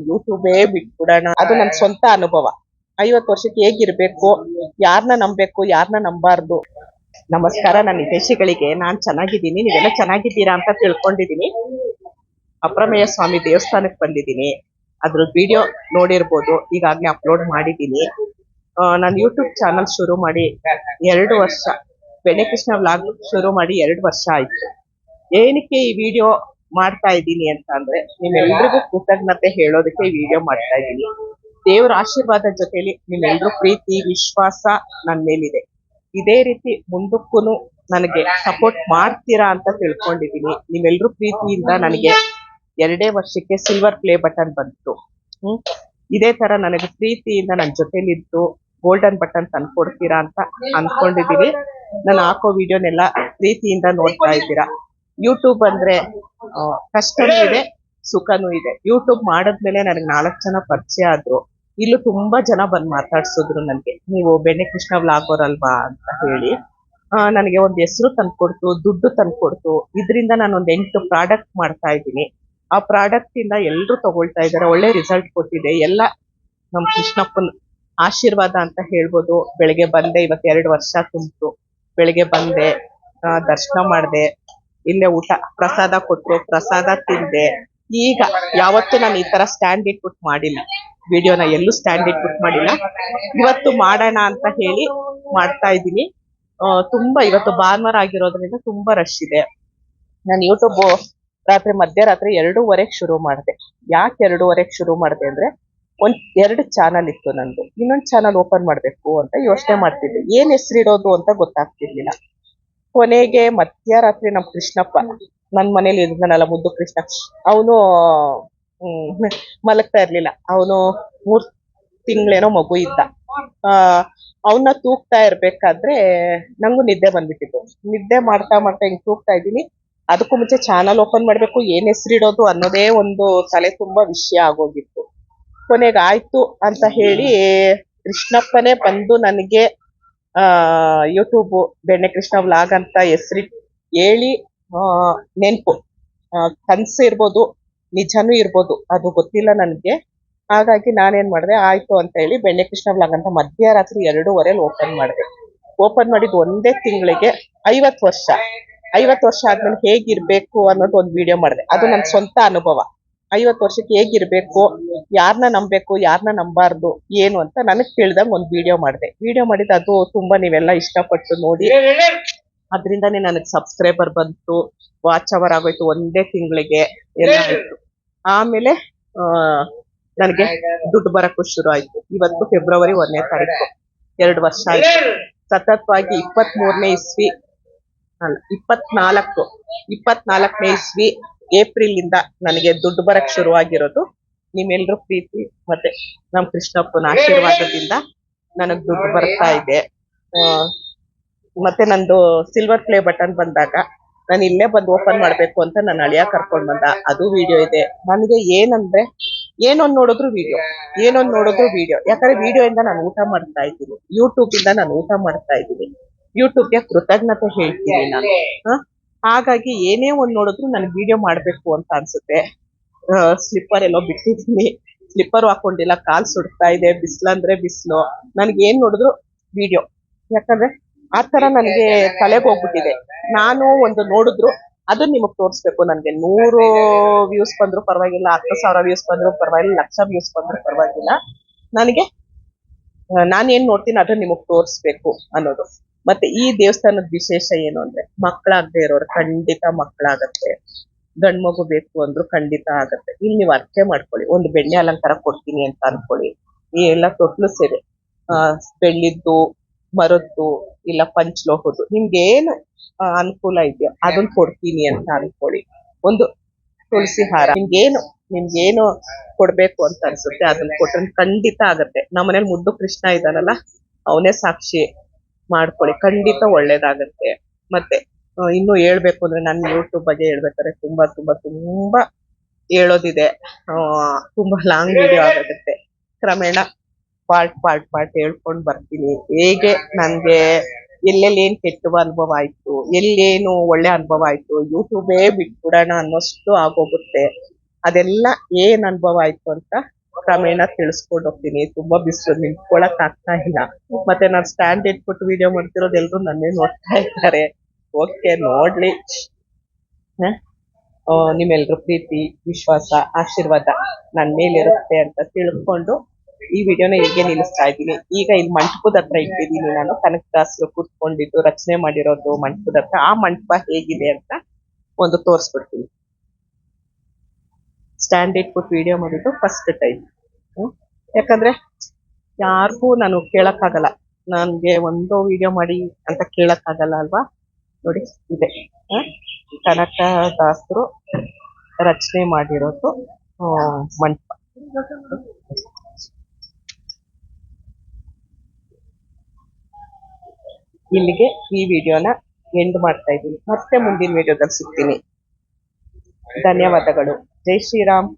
ಯೂಟ್ಯೂಬೇ ಬಿಟ್ಬಿಡೋಣ. ಅದು ನನ್ನ ಸ್ವಂತ ಅನುಭವ. 50 ವರ್ಷಕ್ಕೆ ಹೇಗಿರ್ಬೇಕು, ಯಾರನ್ನ ನಂಬಬೇಕು, ಯಾರನ್ನ ನಂಬಾರ್ದು. ನಮಸ್ಕಾರ, ನನ್ನ ಹಿತೈಷಿಗಳಿಗೆ. ನಾನ್ ಚೆನ್ನಾಗಿದ್ದೀನಿ, ನೀವೆಲ್ಲ ಚೆನ್ನಾಗಿದ್ದೀರಾ ಅಂತ ತಿಳ್ಕೊಂಡಿದ್ದೀನಿ. ಅಪ್ರಮೇಯ ಸ್ವಾಮಿ ದೇವಸ್ಥಾನಕ್ಕೆ ಬಂದಿದ್ದೀನಿ. ಅದ್ರ ವಿಡಿಯೋ ನೋಡಿರ್ಬೋದು, ಈಗಾಗ್ಲೇ ಅಪ್ಲೋಡ್ ಮಾಡಿದ್ದೀನಿ. ನಾನು ಯೂಟ್ಯೂಬ್ ಚಾನಲ್ ಶುರು ಮಾಡಿ 2 ವರ್ಷ, ಬೆಣ್ಣೆಕೃಷ್ಣ ವ್ಲಾಗ್ ಶುರು ಮಾಡಿ 2 ವರ್ಷ ಆಯ್ತು. ಏನಕ್ಕೆ ಈ ವಿಡಿಯೋ ಮಾಡ್ತಾ ಇದ್ದೀನಿ ಅಂತ ಅಂದ್ರೆ, ನಿಮ್ಮೆಲ್ರಿಗೂ ಕೃತಜ್ಞತೆ ಹೇಳೋದಕ್ಕೆ ಈ ವಿಡಿಯೋ ಮಾಡ್ತಾ ಇದ್ದೀನಿ. ದೇವರ ಆಶೀರ್ವಾದ ಜೊತೆಲಿ ನಿಮ್ಮೆಲ್ರೂ ಪ್ರೀತಿ ವಿಶ್ವಾಸ ನನ್ನ ಮೇಲಿದೆ. ಇದೇ ರೀತಿ ಮುಂದಕ್ಕೂ ನನಗೆ ಸಪೋರ್ಟ್ ಮಾಡ್ತೀರಾ ಅಂತ ತಿಳ್ಕೊಂಡಿದ್ದೀನಿ. ನಿಮ್ಮೆಲ್ರೂ ಪ್ರೀತಿಯಿಂದ ನನಗೆ 2 ವರ್ಷಕ್ಕೆ ಸಿಲ್ವರ್ ಪ್ಲೇ ಬಟನ್ ಬಂತು. ಇದೇ ತರ ನನಗೆ ಪ್ರೀತಿಯಿಂದ ನನ್ನ ಜೊತೆಲಿದ್ದು ಗೋಲ್ಡನ್ ಬಟನ್ ತಂದ್ಕೊಡ್ತೀರಾ ಅಂತ ಅನ್ಕೊಂಡಿದ್ದೀನಿ. ನಾನು ಹಾಕೋ ವಿಡಿಯೋನೆಲ್ಲ ಪ್ರೀತಿಯಿಂದ ನೋಡ್ತಾ ಇದ್ದೀರಾ. ಯೂಟ್ಯೂಬ್ ಅಂದ್ರೆ ಕಷ್ಟನೂ ಇದೆ, ಸುಖನೂ ಇದೆ. ಯೂಟ್ಯೂಬ್ ಮಾಡಿದ್ಮೇಲೆ ನನಗೆ 4 ಜನ ಪರಿಚಯ ಆದ್ರು. ಇಲ್ಲೂ ತುಂಬಾ ಜನ ಬಂದು ಮಾತಾಡ್ಸಿದ್ರು ನನಗೆ, ನೀವು ಬೆಣ್ಣೆಕೃಷ್ಣ ವ್ಲಾಗರ್ ಅಲ್ವಾ ಅಂತ ಹೇಳಿ. ನನಗೆ ಒಂದು ಹೆಸರು ತಂದ್ಕೊಡ್ತು, ದುಡ್ಡು ತಂದ್ಕೊಡ್ತು. ಇದರಿಂದ ನಾನು ಒಂದು 8 ಪ್ರಾಡಕ್ಟ್ ಮಾಡ್ತಾ ಇದ್ದೀನಿ. ಆ ಪ್ರಾಡಕ್ಟ್ ಇಂದ ಎಲ್ಲರೂ ತಗೊಳ್ತಾ ಇದ್ದಾರೆ, ಒಳ್ಳೆ ರಿಸಲ್ಟ್ ಕೊಟ್ಟಿದೆ. ಎಲ್ಲ ನಮ್ಮ ಕೃಷ್ಣಪ್ಪನ ಆಶೀರ್ವಾದ ಅಂತ ಹೇಳ್ಬೋದು. ಬೆಳಿಗ್ಗೆ ಬಂದೆ, ಇವತ್ತು 2 ವರ್ಷ ತುಂಬಿತು. ಬೆಳಿಗ್ಗೆ ಬಂದೆ, ದರ್ಶನ ಮಾಡಿದೆ, ಇಲ್ಲೇ ಊಟ ಪ್ರಸಾದ ಕೊಟ್ರು, ಪ್ರಸಾದ ತಿಂದೆ. ಈಗ ಯಾವತ್ತೂ ನಾನು ಈ ತರ ಸ್ಟ್ಯಾಂಡ್ ಇಟ್ಬಿಟ್ಟು ಮಾಡಿಲ್ಲ ವಿಡಿಯೋನ, ಎಲ್ಲೂ ಸ್ಟ್ಯಾಂಡ್ ಇಟ್ಬಿಟ್ಟು ಮಾಡಿಲ್ಲ. ಇವತ್ತು ಮಾಡೋಣ ಅಂತ ಹೇಳಿ ಮಾಡ್ತಾ ಇದ್ದೀನಿ. ತುಂಬಾ ಇವತ್ತು ಭಾನುವಾರ ಆಗಿರೋದ್ರಿಂದ ತುಂಬಾ ರಶ್ ಇದೆ. ನಾನು ಯೂಟ್ಯೂಬ್ ಮಧ್ಯರಾತ್ರಿ 2:15 ಶುರು ಮಾಡಿದೆ. ಯಾಕೆ 2:15 ಶುರು ಮಾಡಿದೆ ಅಂದ್ರೆ, 2 ಚಾನಲ್ ಇತ್ತು ನಂದು. ಇನ್ನೊಂದು ಚಾನಲ್ ಓಪನ್ ಮಾಡ್ಬೇಕು ಅಂತ ಯೋಚನೆ ಮಾಡ್ತಿದ್ದೆ. ಏನ್ ಹೆಸರಿಡೋದು ಅಂತ ಗೊತ್ತಾಗ್ತಿರ್ಲಿಲ್ಲ. ಕೊನೆಗೆ ಮಧ್ಯರಾತ್ರಿ ನಮ್ ಕೃಷ್ಣಪ್ಪ, ನನ್ ಮನೇಲಿ ಇದ್ನಲ್ಲ ಮುದ್ದು ಕೃಷ್ಣ, ಅವನು ಮಲಗ್ತಾ ಇರ್ಲಿಲ್ಲ. ಅವನು 3 ತಿಂಗಳೇನೋ ಮಗು ಇದ್ದ. ಅವನ್ನ ತೂಗ್ತಾ ಇರ್ಬೇಕಾದ್ರೆ ನಂಗೂ ನಿದ್ದೆ ಬಂದ್ಬಿಟ್ಟಿತ್ತು. ನಿದ್ದೆ ಮಾಡ್ತಾ ಹಿಂಗ್ ತೂಗ್ತಾ ಇದ್ದೀನಿ. ಅದಕ್ಕೂ ಮುಂಚೆ ಚಾನಲ್ ಓಪನ್ ಮಾಡ್ಬೇಕು, ಏನ್ ಹೆಸರಿಡೋದು ಅನ್ನೋದೇ ಒಂದು ತಲೆ ತುಂಬಾ ವಿಷಯ ಆಗೋಗಿತ್ತು. ಕೊನೆಗೆ ಆಯ್ತು ಅಂತ ಹೇಳಿ ಕೃಷ್ಣಪ್ಪನೇ ಬಂದು ನನಗೆ ಯೂಟ್ಯೂಬ್ ಬೆಣ್ಣೆಕೃಷ್ಣ ವ್ಲಾಗ್ ಅಂತ ಹೆಸರಿ ಹೇಳಿ, ನೆನ್ಪು, ಕನ್ಸು ಇರ್ಬೋದು, ನಿಜನೂ ಇರ್ಬೋದು, ಅದು ಗೊತ್ತಿಲ್ಲ ನನಗೆ. ಹಾಗಾಗಿ ನಾನೇನ್ ಮಾಡಿದೆ, ಆಯ್ತು ಅಂತ ಹೇಳಿ ಬೆಣ್ಣೆಕೃಷ್ಣ ವ್ಲಾಗ್ ಅಂತ ಮಧ್ಯರಾತ್ರಿ 2:15 ಓಪನ್ ಮಾಡಿದೆ. ಓಪನ್ ಮಾಡಿದ್ದು 1 ತಿಂಗಳಿಗೆ 50 ವರ್ಷ. 50 ವರ್ಷ ಆದ್ಮೇಲೆ ಹೇಗಿರ್ಬೇಕು ಅನ್ನೋದು ಒಂದು ವಿಡಿಯೋ ಮಾಡಿದೆ. ಅದು ನನ್ನ ಸ್ವಂತ ಅನುಭವ. 50 ವರ್ಷಕ್ಕೆ ಹೇಗಿರ್ಬೇಕು, ಯಾರನ್ನ ನಂಬಬೇಕು, ಯಾರನ್ನ ನಂಬಾರ್ದು ಏನು ಅಂತ ನನಗ್ ತಿಳಿದಂಗ್ ಒಂದು ವಿಡಿಯೋ ಮಾಡಿದೆ. ವಿಡಿಯೋ ಮಾಡಿದ್ದು ಅದು ತುಂಬಾ ನೀವೆಲ್ಲ ಇಷ್ಟಪಟ್ಟು ನೋಡಿ, ಅದರಿಂದಾನೇ ನನಗೆ ಸಬ್ಸ್ಕ್ರೈಬರ್ ಬಂತು, ವಾಚ್ ಅವರ್ ಆಗೋಯ್ತು 1 ತಿಂಗಳಿಗೆ ಎಲ್ಲ ಆಯ್ತು. ಆಮೇಲೆ ನನಗೆ ದುಡ್ಡು ಬರಕ್ಕೂ ಶುರು ಆಯ್ತು. ಇವತ್ತು ಫೆಬ್ರವರಿ 1ನೇ ತಾರೀಕು, 2 ವರ್ಷ ಆಯ್ತು. ಸತತವಾಗಿ 23ನೇ ಇಸ್ವಿ ಅಲ್ಲ 24ನೇ ಇಸ್ವಿ ಏಪ್ರಿಲ್ ಇಂದ ನನಗೆ ದುಡ್ಡು ಬರಕ್ ಶುರುವಾಗಿರೋದು. ನಿಮ್ಮೆಲ್ರೂ ಪ್ರೀತಿ ಮತ್ತೆ ನಮ್ ಕೃಷ್ಣಪ್ಪನ ಆಶೀರ್ವಾದದಿಂದ ನನಗ್ ದುಡ್ಡು ಬರ್ತಾ ಇದೆ. ಮತ್ತೆ ನಂದು ಸಿಲ್ವರ್ ಪ್ಲೇ ಬಟನ್ ಬಂದಾಗ ನಾನು ಇಲ್ಲೇ ಬಂದು ಓಪನ್ ಮಾಡ್ಬೇಕು ಅಂತ ನನ್ನ ಅಳಿಯ ಕರ್ಕೊಂಡ್ ಬಂದ. ಅದು ವಿಡಿಯೋ ಇದೆ. ನನಗೆ ಏನಂದ್ರೆ, ಏನೊಂದ್ ನೋಡಿದ್ರು ವಿಡಿಯೋ, ಯಾಕಂದ್ರೆ ವಿಡಿಯೋ ಇಂದ ನಾನು ಊಟ ಮಾಡ್ತಾ ಇದ್ದೀನಿ, ಯೂಟ್ಯೂಬ್ ಇಂದ ನಾನು ಊಟ ಮಾಡ್ತಾ ಇದ್ದೀನಿ. ಯೂಟ್ಯೂಬ್ಗೆ ಕೃತಜ್ಞತೆ ಹೇಳ್ತೀನಿ ನಾನು. ಹಾಗಾಗಿ ಏನೇ ಒಂದ್ ನೋಡಿದ್ರು ನನ್ಗೆ ವಿಡಿಯೋ ಮಾಡ್ಬೇಕು ಅಂತ ಅನ್ಸುತ್ತೆ. ಸ್ಲಿಪ್ಪರ್ ಎಲ್ಲೋ ಬಿಟ್ಟಿದ್ದೀನಿ, ಸ್ಲಿಪ್ಪರ್ ಹಾಕೊಂಡಿಲ್ಲ, ಕಾಲ್ ಸುಡ್ತಾ ಇದೆ, ಬಿಸ್ಲಂದ್ರೆ ಬಿಸ್ಲು. ನನ್ಗೆ ಏನ್ ನೋಡಿದ್ರು ವಿಡಿಯೋ, ಯಾಕಂದ್ರೆ ಆತರ ನನಗೆ ತಲೆಗೆ ಹೋಗ್ಬಿಟ್ಟಿದೆ. ನಾನು ಒಂದು ನೋಡಿದ್ರು ಅದನ್ನ ನಿಮಗ್ ತೋರಿಸ್ಬೇಕು. ನನ್ಗೆ 100 ವ್ಯೂಸ್ ಬಂದ್ರು ಪರವಾಗಿಲ್ಲ, 10,000 ವ್ಯೂಸ್ ಬಂದ್ರು ಪರವಾಗಿಲ್ಲ, 1,00,000 ವ್ಯೂಸ್ ಬಂದ್ರು ಪರವಾಗಿಲ್ಲ. ನನಗೆ ನಾನೇನ್ ನೋಡ್ತೀನಿ ಅದನ್ನ ನಿಮಗ್ ತೋರಿಸ್ಬೇಕು ಅನ್ನೋದು. ಮತ್ತೆ ಈ ದೇವಸ್ಥಾನದ ವಿಶೇಷ ಏನು ಅಂದ್ರೆ, ಮಕ್ಕಳಾಗದೆ ಇರೋರು ಖಂಡಿತ ಮಕ್ಕಳಾಗತ್ತೆ, ಗಂಡ್ ಮಗು ಬೇಕು ಅಂದ್ರು ಖಂಡಿತ ಆಗತ್ತೆ. ಇಲ್ಲಿ ನೀವು ಅರ್ಥ ಮಾಡ್ಕೊಳ್ಳಿ. ಒಂದು ಬೆಣ್ಣೆ ಅಲಂಕಾರ ಕೊಡ್ತೀನಿ ಅಂತ ಅನ್ಕೊಳ್ಳಿ, ಈ ಎಲ್ಲ ತೊಟ್ಲು ಸೇರಿ ಬೆಳ್ಳಿದ್ದು, ಮರದ್ದು, ಇಲ್ಲ ಪಂಚಲೋಹದ್ದು, ನಿಮ್ಗೇನು ಅನುಕೂಲ ಇದೆಯೋ ಅದನ್ನ ಕೊಡ್ತೀನಿ ಅಂತ ಅನ್ಕೊಳ್ಳಿ. ಒಂದು ತುಳಸಿ ಹಾರ, ನಿಮ್ಗೇನು ಕೊಡ್ಬೇಕು ಅಂತ ಅನ್ಸುತ್ತೆ ಅದನ್ನ ಕೊಟ್ರೆ ಖಂಡಿತ ಆಗತ್ತೆ. ನಮ್ಮನೇಲಿ ಮುದ್ದು ಕೃಷ್ಣ ಇದಾನಲ್ಲ, ಅವನೇ ಸಾಕ್ಷಿ ಮಾಡ್ಕೊಳ್ಳಿ, ಖಂಡಿತ ಒಳ್ಳೇದಾಗತ್ತೆ. ಮತ್ತೆ ಇನ್ನು ಹೇಳ್ಬೇಕು ಅಂದ್ರೆ, ನನ್ನ ಯೂಟ್ಯೂಬ್ ಬಗ್ಗೆ ಹೇಳ್ಬೇಕಾದ್ರೆ ತುಂಬಾ ತುಂಬಾ ತುಂಬಾ ಹೇಳೋದಿದೆ. ತುಂಬಾ ಲಾಂಗ್ ವಿಡಿಯೋ ಆಗುತ್ತೆ. ಕ್ರಮೇಣ ಪಾರ್ಟ್ ಹೇಳ್ಕೊಂಡ್ ಬರ್ತೀನಿ. ಹೇಗೆ ನನ್ಗೆ ಎಲ್ಲೆಲ್ಲಿ ಏನ್ ಕೆಟ್ಟ ಅನುಭವ ಆಯ್ತು, ಎಲ್ಲೇನು ಒಳ್ಳೆ ಅನುಭವ ಆಯ್ತು, ಯೂಟ್ಯೂಬೇ ಬಿಟ್ಬಿಡೋಣ ಅನ್ನೋಷ್ಟು ಆಗೋಗುತ್ತೆ. ಅದೆಲ್ಲ ಏನ್ ಅನುಭವ ಆಯ್ತು ಅಂತ ಕ್ರಮೇಣ ತಿಳಿಸ್ಕೊಂಡು ಹೋಗ್ತೀನಿ. ತುಂಬಾ ಬಿಸಿಲು ನಿಂತ್ಕೊಳಕ್ ಆಗ್ತಾ ಇಲ್ಲ. ಮತ್ತೆ ನಾನು ಸ್ಟ್ಯಾಂಡ್ ಇಟ್ಬಿಟ್ಟು ವಿಡಿಯೋ ಮಾಡ್ತಿರೋದು ಎಲ್ರು ನನ್ನೇ ನೋಡ್ತಾ ಇದ್ದಾರೆ. ಓಕೆ, ನೋಡ್ಲಿ. ನಿಮ್ಮೆಲ್ರ ಪ್ರೀತಿ, ವಿಶ್ವಾಸ, ಆಶೀರ್ವಾದ ನನ್ನ ಮೇಲಿರುತ್ತೆ ಅಂತ ತಿಳ್ಕೊಂಡು ಈ ವಿಡಿಯೋನ ಹೀಗೆ ನಿಲ್ಲಿಸ್ತಾ ಇದ್ದೀನಿ. ಈಗ ಇಲ್ಲಿ ಮಂಟಪದ ಹತ್ರ ಇಟ್ಟಿದ್ದೀನಿ ನಾನು. ಕನಕದಾಸರು ಕೂತ್ಕೊಂಡಿದ್ದು ರಚನೆ ಮಾಡಿರೋದು ಮಂಟಪದ ಹತ್ರ. ಆ ಮಂಟಪ ಹೇಗಿದೆ ಅಂತ ಒಂದು ತೋರಿಸ್ಬಿಡ್ತೀನಿ. ಸ್ಟ್ಯಾಂಡ್ ಇಟ್ಬಿಟ್ಟು ವಿಡಿಯೋ ಮಾಡಿದ್ದು ಫಸ್ಟ್ ಟೈಮ್. ಯಾಕಂದ್ರೆ ಯಾರಿಗೂ ನಾನು ಕೇಳಕ್ಕಾಗಲ್ಲ, ನನ್ಗೆ ಒಂದು ವಿಡಿಯೋ ಮಾಡಿ ಅಂತ ಕೇಳಕ್ಕಾಗಲ್ಲ ಅಲ್ವಾ. ನೋಡಿ, ಇದೆ ಕನಕದಾಸರು ರಚನೆ ಮಾಡಿರೋದು ಮಂಟಪ. ಇಲ್ಲಿಗೆ ಈ ವಿಡಿಯೋನ ಎಂಡ್ ಮಾಡ್ತಾ ಇದ್ದೀನಿ. ಮತ್ತೆ ಮುಂದಿನ ವಿಡಿಯೋದಲ್ಲಿ ಸಿಗ್ತೀನಿ. ಧನ್ಯವಾದಗಳು. ಜೈ ಶ್ರೀರಾಮ್.